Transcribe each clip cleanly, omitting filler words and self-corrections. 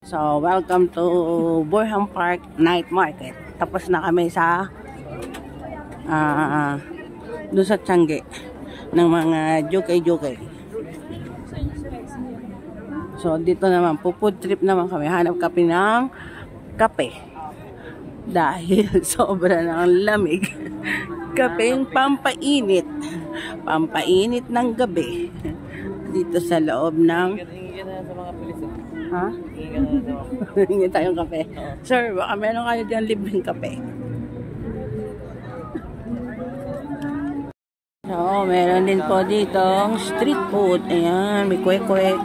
So, welcome to Burham Park Night Market. Tapos na kami sa doon sa Tiangge ng mga jukay-jukay. So, dito naman, food trip naman kami. Hanap kami ng kape. Dahil sobra ng lamig. Kapeng pampainit. Pampainit ng gabi. Dito sa loob ng Hingi tayong kape. Sir, baka meron kayo dyan libreng kape. So, meron din po ditong street food. Ayan, may kwek-kwek.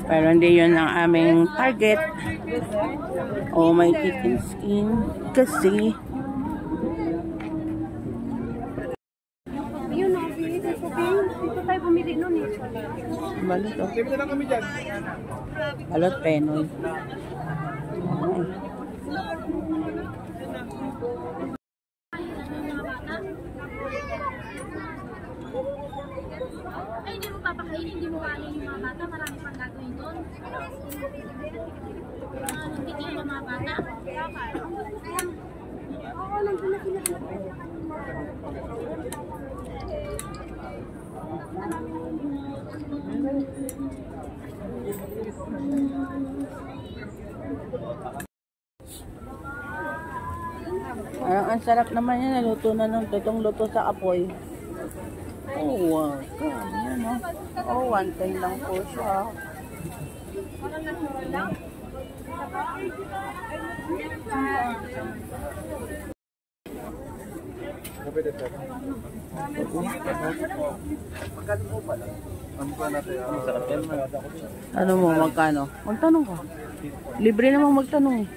Pero hindi yun ang aming target. Oh, may chicken skin. Kasi balot o. Balot penoy. Ay, hindi mo papakainin, hindi mo kainin yung mga bata. Marami pang gagawin doon. Hindi kayo yung mga bata. Oo, nandun na sila. Ang sarap naman yan. Naluto na ng tutong luto sa apoy. Oh, wow. Yan, oh. Oh, one time lang po siya. Ano mo, magkano? Magtanong ka. Libre namang magtanong eh.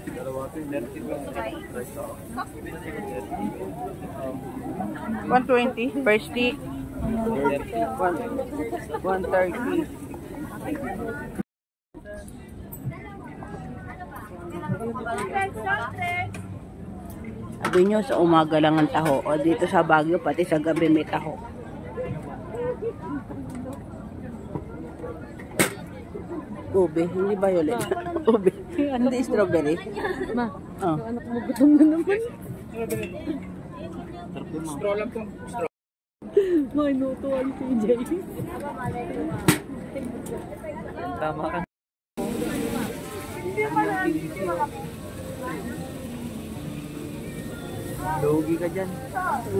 120 per stick. 130. Sabi nyo, sa umaga lang ang taho. O dito sa Baguio, pati sa gabi may taho. Ube, hindi violet. Ube, hindi strawberry. Ma, oh. anak mo gutom na naman. Straw lang po. May nutuan si Jay. Tama ka. Logi ka dyan.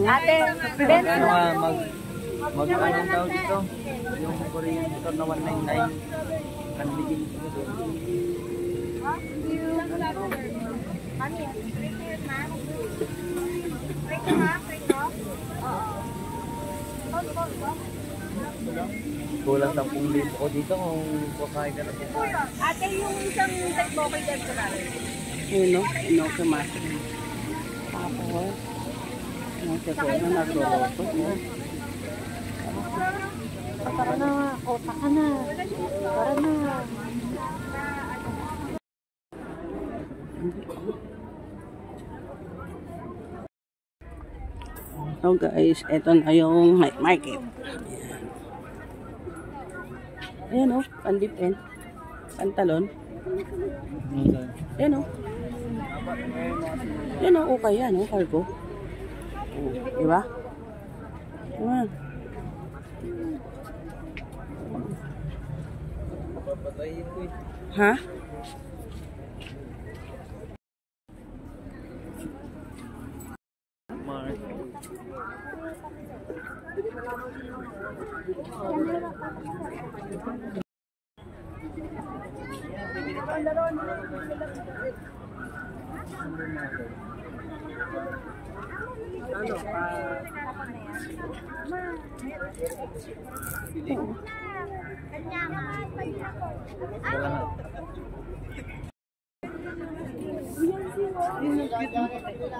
Ate, Ben, Ano nga, mag-anong daw dito? Yung Korean store na 199. Unbigin ko doon. Mami, print na. Print na, print na. Kulang 10,000 ko dito kung kakain ka na dito. Ate, yung isang tagbokoy dyan ko na. Uno, kumasin. Tapos, yung segundo nagluluto. Tara na, kota ka na. Tara na. So guys, eto na yung night market. Ayan o, pandipin. Pantalon. Ayan o. Ayan o, okay yan o, cargo. Diba? Ayan. Ha?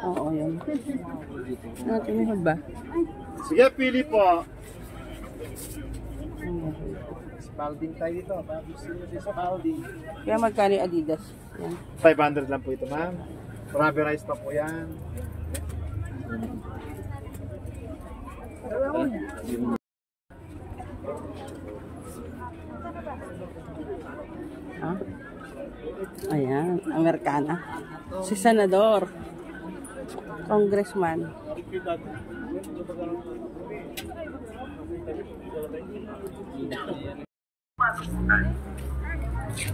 Oo, yun. Natinihod ba? Sige, pili po. Spalding tayo dito. Gusto nyo si Spalding. Kaya magkano yung Adidas? Yan. 500 lang po ito, ma'am. Rubberized pa po yan. Ha? Ayan, Amerikana. Si Senador. Congressman.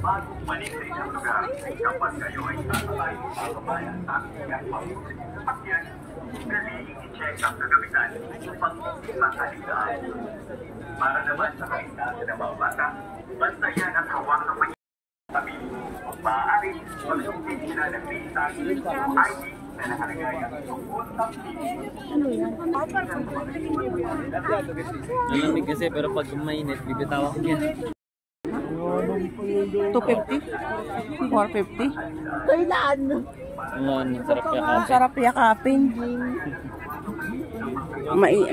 Bago balik sa isang lugar, kapag kayo ay sasabay sa kabayan at yan at yan, galing i-check ang kagamitan upang makalitaan. Para naman sa kaindahan ng mga bata, basta yan at hawak ng may sabi. Maaari, magsungkit sila ng visa ID na nakalagay ang tungkol ng Malamig kasi pero pag mainit, bibitaw ako yan. 250? 450? Kailan? Ang sarap Ang yakapin. sarap yakapin.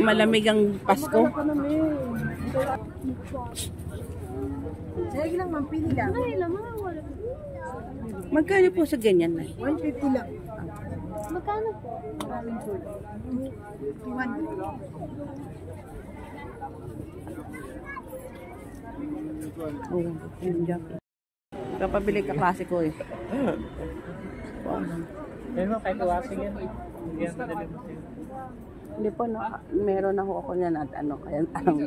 Malamig ang Pasko. Sige lang, mampili lang. Ay, lamang. Magkano po sa ganyan na? 150 lang. Magkano po? Maraming food. 1. Oh, yung jacket. Kapabili ka klasiko eh. Pero kahit iwasin yan. Yan madali mo. Hindi po, meron ako niyan at ano, kaya anong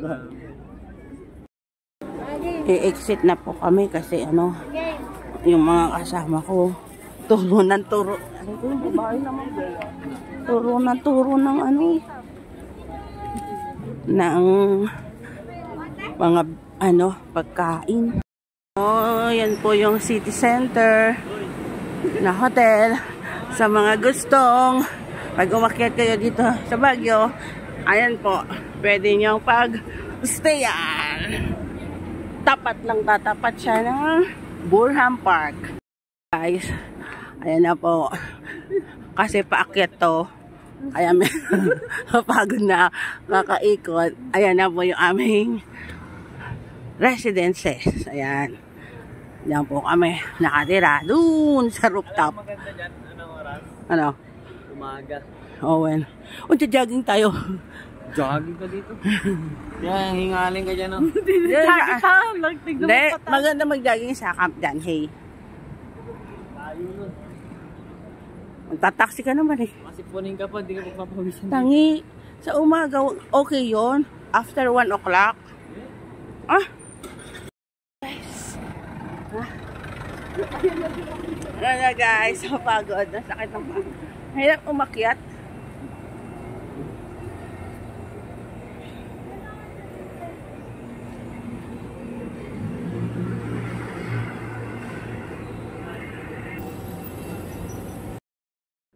i-exit na po kami kasi ano, yung mga kasama ko, turo ng turo. Ano ko yung babae naman? Turo ng ano, ng mga ano, pagkain. Oh, yan po yung city center na hotel sa mga gustong pag umakyat kayo dito sa Baguio. Ayan po, pwede nyo pag-stayan. Tatapat siya ng Burham Park. Guys, ayan na po. Kasi paakyat to. Kaya may pagod na kakaikot. Ayan na po yung aming residences. Ayan. Diyan po kami nakatira. Doon sa rooftop. Maganda dyan, anong oras? Ano? Umaga. Owen. O, jogging tayo. Jogging ka dito. Yan, hingaling ka dyan, no? Hindi, maganda mag-jogging sa Camp Danhay. Magtataksi ka naman eh. Masipunin ka pa, di ka magpapawisan. Tangi, sa umaga, okay yon. After 1 o'clock. Ah? Guys. Ah? Ano na guys, pagod. Nasakit ng pagod. Hirap umakyat.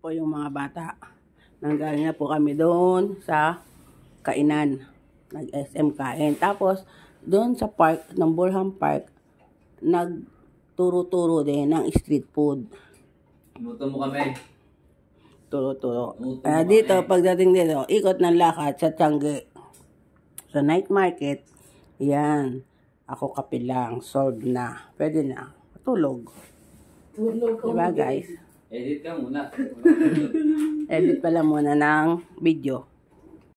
Po yung mga bata. Nanggaling na po kami doon sa kainan. Nag-SM kain. Tapos, doon sa park, ng Burham Park, nagturo-turo din ng street food. Luto mo kami. Turo-turo. Dito, pagdating dito, ikot ng lakad sa Tiangge. Sa night market, yan. Ako kape lang, solved na. Pwede na. Tulog. Diba guys? Edit ka muna. Edit pala muna ng video.